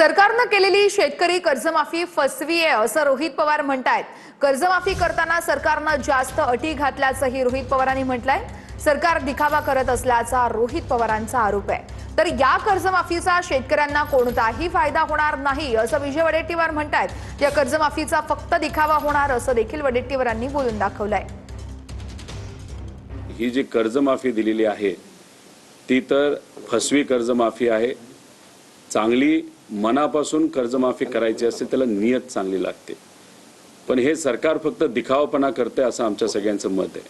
सरकारने केलेली शेतकरी कर्जमाफी फसवी आहे असं रोहित पवार म्हणतायत। कर्जमाफी करताना सरकारने जास्त अटी घातल्याचंही रोहित पवारांनी म्हटलंय। सरकार दिखावा करत असल्याचा रोहित पवारांचा आरोप आहे। तर या कर्जमाफीचा शेतकऱ्यांना कोणताही फायदा होणार नाही असं विजय वडेट्टीवार म्हणतायत। या कर्जमाफीचा फक्त दिखावा होणार असं देखील वडेट्टीवारांनी बोलून दाखवलंय। ही जी कर्जमाफी दिलेली आहे ती तर फसवी कर्जमाफी आहे। चांगली मनापासून कर्जमाफी करायची असते त्याला नियत चांगली लागते, पण हे सरकार फक्त दिखावापणा करते असं आमच्या सगळ्यांचं मत आहे।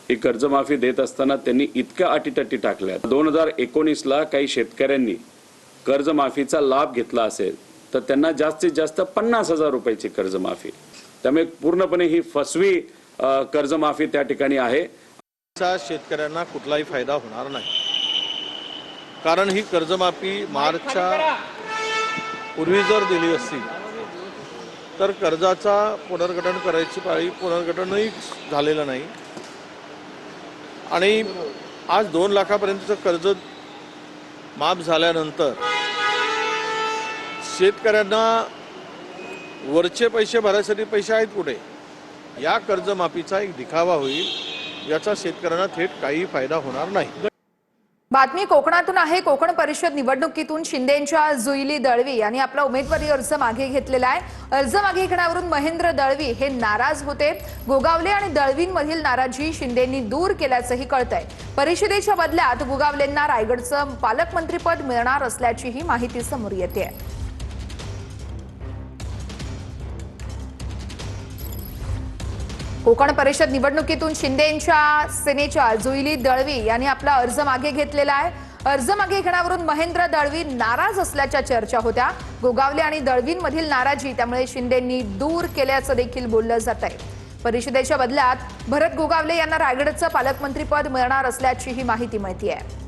ही कर्जमाफी देत असताना त्यांनी इतक्या अटीतटी टाकल्या। 2019 ला काही शेतकऱ्यांनी कर्जमाफीचा लाभ घेतला असेल तर त्यांना जास्तीत जास्त 50,000 रुपयाची कर्जमाफी। त्यामुळे पूर्णपणे ही फसवी कर्जमाफी त्या ठिकाणी आहे। शेतकऱ्यांना कुठलाही फायदा होणार नाही, कारण ही कर्जमाफी मार्चच्या पूर्वी जर दिली असती तर कर्जाचा पुनर्गठन करायची पाळी पुनर्गठनही झालेलं नाही आणि आज 2 लाखापर्यंतचं कर्ज माफ झाल्यानंतर शेतकऱ्यांना वरचे पैसे भरायसाठी पैसे आहेत कुठे? या कर्जमाफीचा एक दिखावा होईल, याचा शेतकऱ्यांना थेट काही फायदा होणार नाही। बातमी कोकणातून आहे। कोकण परिषद निवडणुकीतून शिंदेंच्या जुईली दळवी यांनी आपला उमेदवारी अर्ज मागे घेतलेला आहे। अर्ज मागे घेण्यावरून महेंद्र दळवी हे नाराज होते। गोगावले आणि दळवींमधील नाराजी शिंदेंनी दूर केल्याचंही कळतंय। परिषदेच्या बदल्यात गोगावलेंना रायगडचं पालकमंत्रीपद मिळणार असल्याचीही माहिती समोर येते। कोकण परिषद निवडणुकीतून शिंदेंच्या सेनेच्या जुईली दळवी यांनी आपला अर्ज मागे घेतलेला आहे। अर्ज मागे घेण्यावरून महेंद्र दळवी नाराज असल्याच्या चर्चा होत्या। गोगावले आणि दळवींमधील नाराजी त्यामुळे शिंदेंनी दूर केल्याचं देखील बोललं जात आहे। परिषदेच्या बदल्यात भरत गोगावले यांना रायगडचं पालकमंत्रीपद मिळणार असल्याचीही माहिती मिळते आहे।